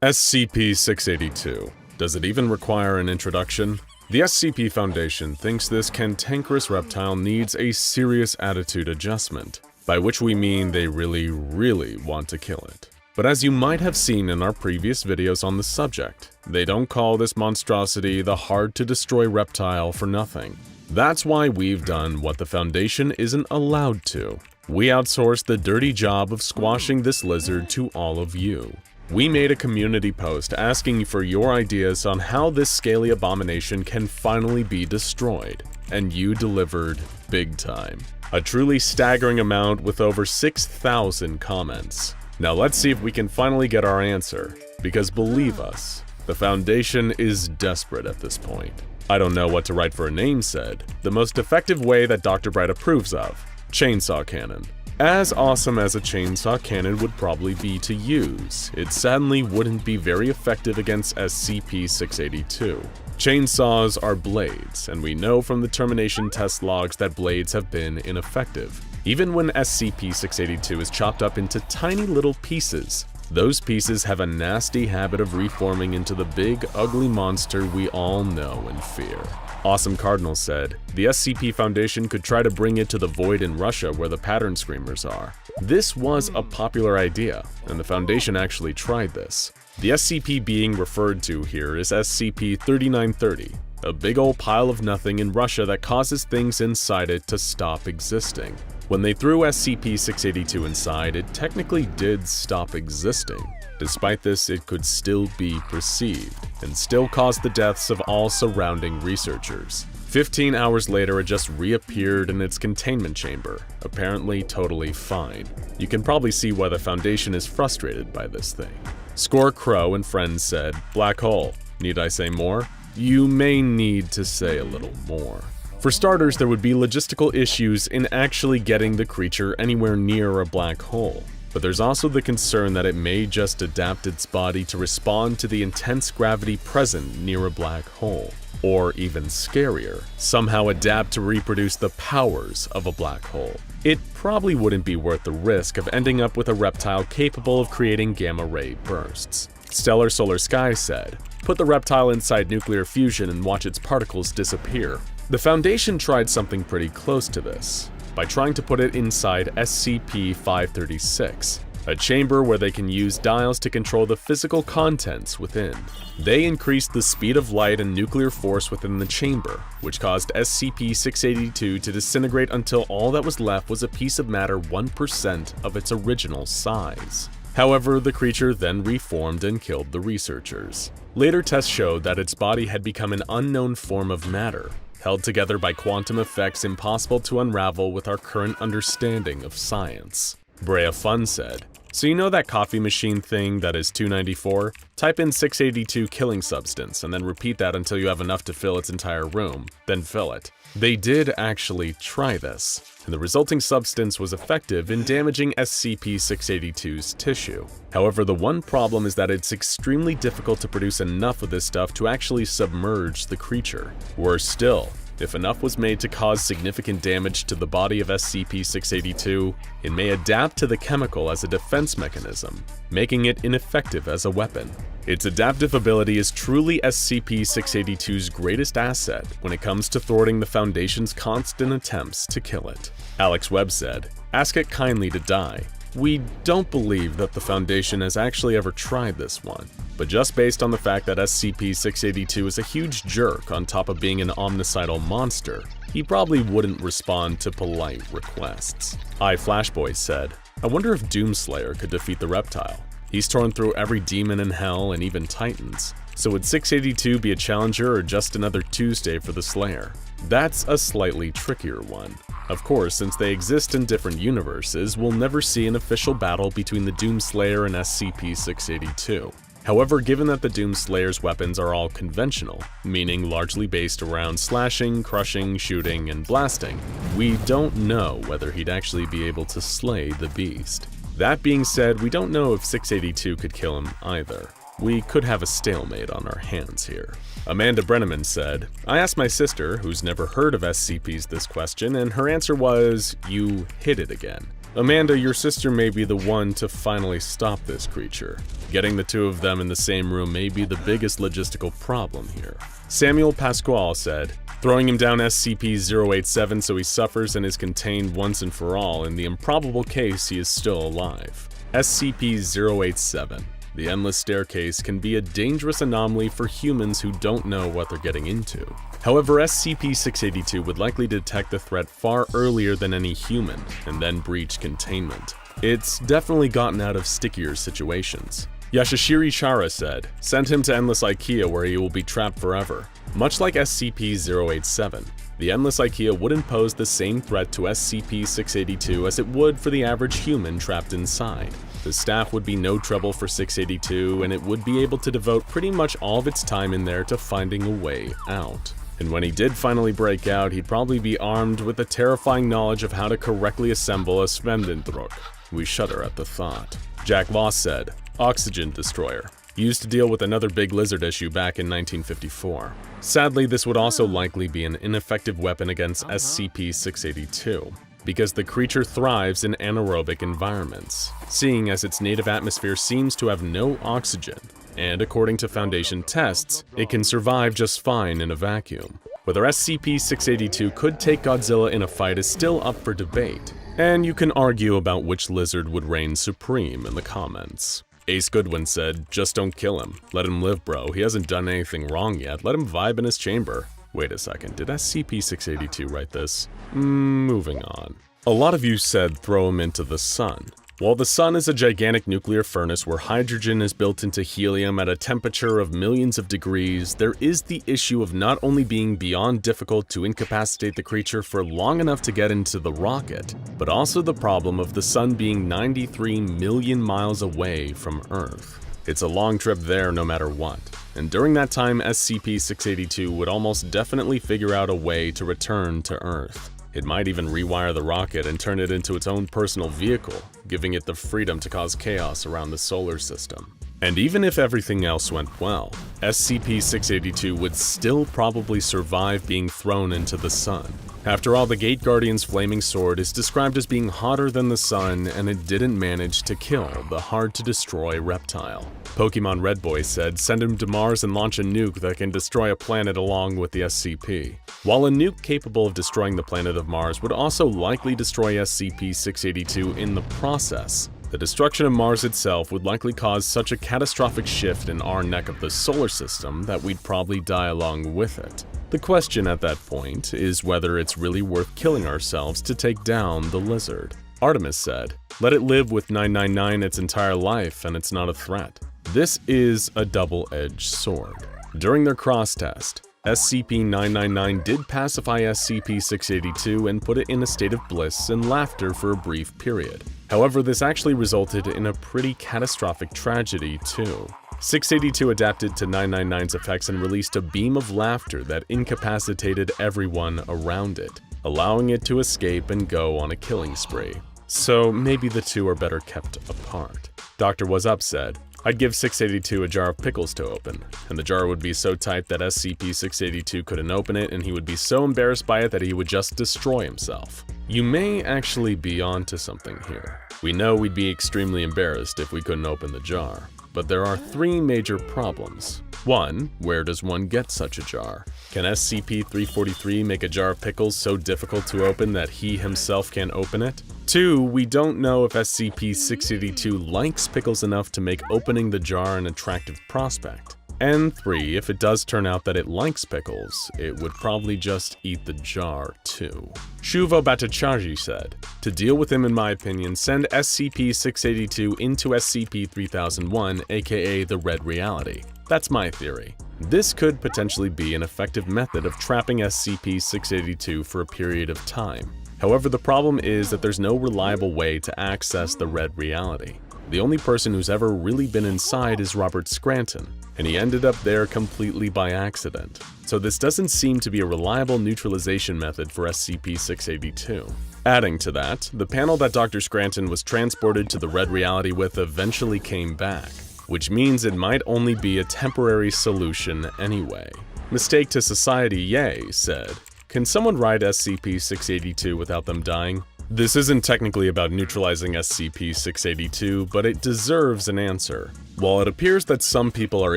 SCP-682. Does it even require an introduction? The SCP Foundation thinks this cantankerous reptile needs a serious attitude adjustment, by which we mean they really want to kill it. But as you might have seen in our previous videos on the subject, they don't call this monstrosity the Hard-to-Destroy Reptile for nothing. That's why we've done what the Foundation isn't allowed to. We outsourced the dirty job of squashing this lizard to all of you. We made a community post asking for your ideas on how this scaly abomination can finally be destroyed, and you delivered big time. A truly staggering amount with over 6,000 comments. Now let's see if we can finally get our answer, because believe us, the Foundation is desperate at this point. I don't know what to write for a name said. The most effective way that Dr. Bright approves of: chainsaw cannon. As awesome as a chainsaw cannon would probably be to use, it sadly wouldn't be very effective against SCP-682. Chainsaws are blades, and we know from the termination test logs that blades have been ineffective. Even when SCP-682 is chopped up into tiny little pieces, those pieces have a nasty habit of reforming into the big, ugly monster we all know and fear. Awesome Cardinal said, the SCP Foundation could try to bring it to the void in Russia where the pattern screamers are. This was a popular idea, and the Foundation actually tried this. The SCP being referred to here is SCP-3930, a big old pile of nothing in Russia that causes things inside it to stop existing. When they threw SCP-682 inside, it technically did stop existing. Despite this, it could still be perceived, and still cause the deaths of all surrounding researchers. 15 hours later, it just reappeared in its containment chamber, apparently totally fine. You can probably see why the Foundation is frustrated by this thing. Score Crow and friends said, "Black hole. Need I say more?" You may need to say a little more. For starters, there would be logistical issues in actually getting the creature anywhere near a black hole. But there's also the concern that it may just adapt its body to respond to the intense gravity present near a black hole. Or even scarier, somehow adapt to reproduce the powers of a black hole. It probably wouldn't be worth the risk of ending up with a reptile capable of creating gamma-ray bursts. Stellar Solar Sky said, "Put the reptile inside nuclear fusion and watch its particles disappear." The Foundation tried something pretty close to this, by trying to put it inside SCP-536, a chamber where they can use dials to control the physical contents within. They increased the speed of light and nuclear force within the chamber, which caused SCP-682 to disintegrate until all that was left was a piece of matter 1% of its original size. However, the creature then reformed and killed the researchers. Later tests showed that its body had become an unknown form of matter, held together by quantum effects impossible to unravel with our current understanding of science. Brea Fun said, "So you know that coffee machine thing that is $2.94? Type in 682 killing substance and then repeat that until you have enough to fill its entire room, then fill it." They did actually try this, and the resulting substance was effective in damaging SCP-682's tissue. However, the one problem is that it's extremely difficult to produce enough of this stuff to actually submerge the creature. Worse still, if enough was made to cause significant damage to the body of SCP-682, it may adapt to the chemical as a defense mechanism, making it ineffective as a weapon. Its adaptive ability is truly SCP-682's greatest asset when it comes to thwarting the Foundation's constant attempts to kill it. Alex Webb said, "Ask it kindly to die." We don't believe that the Foundation has actually ever tried this one, but just based on the fact that SCP-682 is a huge jerk on top of being an omnicidal monster, he probably wouldn't respond to polite requests. iFlashboy said, "I wonder if Doomslayer could defeat the reptile. He's torn through every demon in hell and even titans. So would 682 be a challenger or just another Tuesday for the Slayer?" That's a slightly trickier one. Of course, since they exist in different universes, we'll never see an official battle between the Doomslayer and SCP-682. However, given that the Doomslayer's weapons are all conventional, meaning largely based around slashing, crushing, shooting, and blasting, we don't know whether he'd actually be able to slay the beast. That being said, we don't know if 682 could kill him either. We could have a stalemate on our hands here. Amanda Brenneman said, "I asked my sister, who's never heard of SCPs, this question, and her answer was, 'You hit it again.' Amanda, your sister may be the one to finally stop this creature. Getting the two of them in the same room may be the biggest logistical problem here. Samuel Pasquale said, throwing him down SCP-087 so he suffers and is contained once and for all in the improbable case he is still alive. SCP-087. The endless staircase can be a dangerous anomaly for humans who don't know what they're getting into. However, SCP-682 would likely detect the threat far earlier than any human, and then breach containment. It's definitely gotten out of stickier situations. Yashishiri Chara said, send him to Endless IKEA where he will be trapped forever. Much like SCP-087, the Endless IKEA wouldn't pose the same threat to SCP-682 as it would for the average human trapped inside. The staff would be no trouble for 682, and it would be able to devote pretty much all of its time in there to finding a way out. And when he did finally break out, he'd probably be armed with the terrifying knowledge of how to correctly assemble a Svendendruk. We shudder at the thought. Jack Loss said, Oxygen Destroyer. Used to deal with another big lizard issue back in 1954. Sadly, this would also likely be an ineffective weapon against SCP-682, because the creature thrives in anaerobic environments, seeing as its native atmosphere seems to have no oxygen, and according to Foundation tests, it can survive just fine in a vacuum. Whether SCP-682 could take Godzilla in a fight is still up for debate, and you can argue about which lizard would reign supreme in the comments. Ace Goodwin said, just don't kill him. Let him live, bro. He hasn't done anything wrong yet. Let him vibe in his chamber. Wait a second, did SCP-682 write this? Moving on. A lot of you said throw him into the sun. While the sun is a gigantic nuclear furnace where hydrogen is built into helium at a temperature of millions of degrees, there is the issue of not only being beyond difficult to incapacitate the creature for long enough to get into the rocket, but also the problem of the sun being 93 million miles away from Earth. It's a long trip there no matter what, and during that time SCP-682 would almost definitely figure out a way to return to Earth. It might even rewire the rocket and turn it into its own personal vehicle, giving it the freedom to cause chaos around the solar system. And even if everything else went well, SCP-682 would still probably survive being thrown into the sun. After all, the Gate Guardian's flaming sword is described as being hotter than the sun, and it didn't manage to kill the Hard-to-Destroy Reptile. Pokemon Red Boy said, send him to Mars and launch a nuke that can destroy a planet along with the SCP. While a nuke capable of destroying the planet of Mars would also likely destroy SCP-682 in the process, the destruction of Mars itself would likely cause such a catastrophic shift in our neck of the solar system that we'd probably die along with it. The question at that point is whether it's really worth killing ourselves to take down the lizard. Artemis said, let it live with 999 its entire life and it's not a threat. This is a double-edged sword. During their cross-test, SCP-999 did pacify SCP-682 and put it in a state of bliss and laughter for a brief period. However, this actually resulted in a pretty catastrophic tragedy too. 682 adapted to 999's effects and released a beam of laughter that incapacitated everyone around it, allowing it to escape and go on a killing spree. So maybe the two are better kept apart. Dr. Was Up said, I'd give 682 a jar of pickles to open, and the jar would be so tight that SCP-682 couldn't open it, and he would be so embarrassed by it that he would just destroy himself. You may actually be onto something here. We know we'd be extremely embarrassed if we couldn't open the jar, but there are three major problems. 1. Where does one get such a jar? Can SCP-343 make a jar of pickles so difficult to open that he himself can't open it? 2. We don't know if SCP-682 likes pickles enough to make opening the jar an attractive prospect. And 3. If it does turn out that it likes pickles, it would probably just eat the jar too. Shuvo Bhattacharjee said, to deal with him in my opinion, send SCP-682 into SCP-3001, aka the Red Reality. That's my theory. This could potentially be an effective method of trapping SCP-682 for a period of time. However, the problem is that there's no reliable way to access the Red Reality. The only person who's ever really been inside is Robert Scranton, and he ended up there completely by accident. So this doesn't seem to be a reliable neutralization method for SCP-682. Adding to that, the panel that Dr. Scranton was transported to the Red Reality with eventually came back, which means it might only be a temporary solution anyway. Mistake to Society Yay said, can someone ride SCP-682 without them dying? This isn't technically about neutralizing SCP-682, but it deserves an answer. While it appears that some people are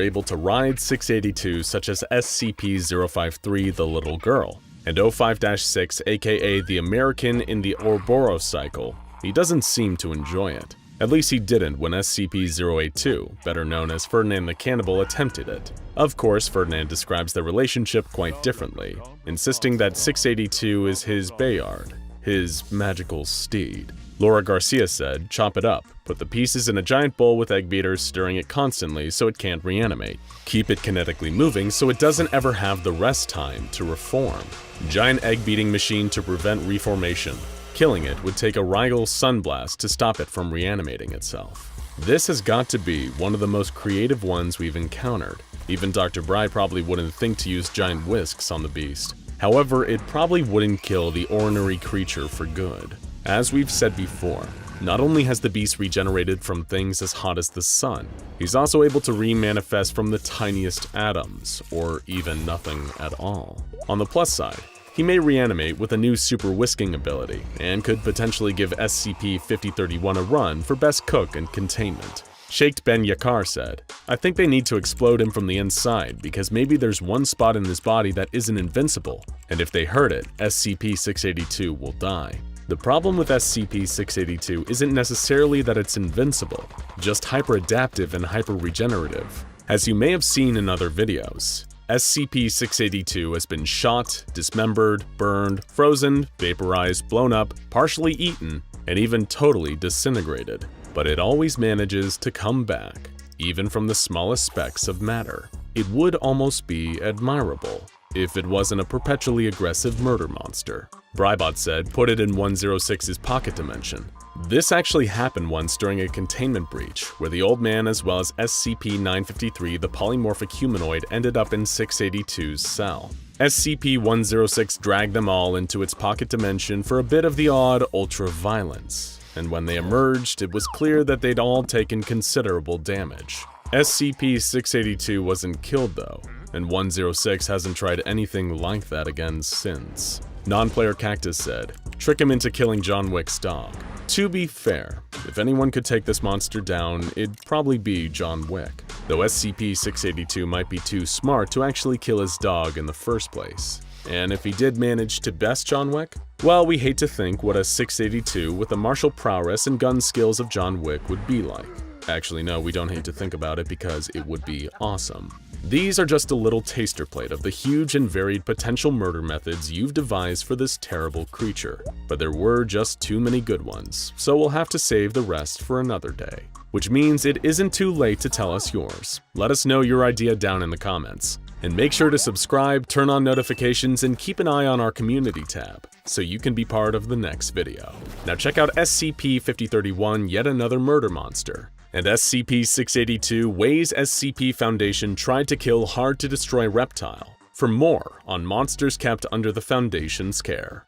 able to ride 682, such as SCP-053 the Little Girl, and 05-6 aka the American in the Ouroboros cycle, he doesn't seem to enjoy it. At least he didn't when SCP-082, better known as Ferdinand the Cannibal, attempted it. Of course, Ferdinand describes their relationship quite differently, insisting that 682 is his Bayard, his magical steed. Laura Garcia said, "Chop it up, put the pieces in a giant bowl with egg beaters, stirring it constantly so it can't reanimate. Keep it kinetically moving so it doesn't ever have the rest time to reform. Giant egg beating machine to prevent reformation. Killing it would take a Rigel sunblast to stop it from reanimating itself." This has got to be one of the most creative ones we've encountered. Even Dr. Bry probably wouldn't think to use giant whisks on the beast. However, it probably wouldn't kill the ordinary creature for good. As we've said before, not only has the beast regenerated from things as hot as the sun, he's also able to remanifest from the tiniest atoms, or even nothing at all. On the plus side, he may reanimate with a new super whisking ability, and could potentially give SCP-5031 a run for best cook and containment. Sheikh Ben Yakar said, "I think they need to explode him from the inside because maybe there's one spot in his body that isn't invincible, and if they hurt it, SCP-682 will die." The problem with SCP-682 isn't necessarily that it's invincible, just hyper-adaptive and hyper-regenerative. As you may have seen in other videos, SCP-682 has been shot, dismembered, burned, frozen, vaporized, blown up, partially eaten, and even totally disintegrated. But it always manages to come back, even from the smallest specks of matter. It would almost be admirable if it wasn't a perpetually aggressive murder monster. Brybot said, "Put it in 106's pocket dimension." This actually happened once during a containment breach, where the old man as well as SCP-953, the polymorphic humanoid, ended up in 682's cell. SCP-106 dragged them all into its pocket dimension for a bit of the odd ultra-violence, and when they emerged, it was clear that they'd all taken considerable damage. SCP-682 wasn't killed though, and 106 hasn't tried anything like that again since. Non-player Cactus said, "Trick him into killing John Wick's dog." To be fair, if anyone could take this monster down, it'd probably be John Wick, though SCP-682 might be too smart to actually kill his dog in the first place. And if he did manage to best John Wick, well, we hate to think what a 682 with the martial prowess and gun skills of John Wick would be like. Actually, no, we don't hate to think about it because it would be awesome. These are just a little taster plate of the huge and varied potential murder methods you've devised for this terrible creature, but there were just too many good ones, so we'll have to save the rest for another day. Which means it isn't too late to tell us yours. Let us know your idea down in the comments. And make sure to subscribe, turn on notifications, and keep an eye on our community tab, so you can be part of the next video. Now check out SCP-5031, yet another murder monster. And SCP-682, Ways SCP Foundation tried to kill Hard-to-Destroy Reptile, for more on monsters kept under the Foundation's care.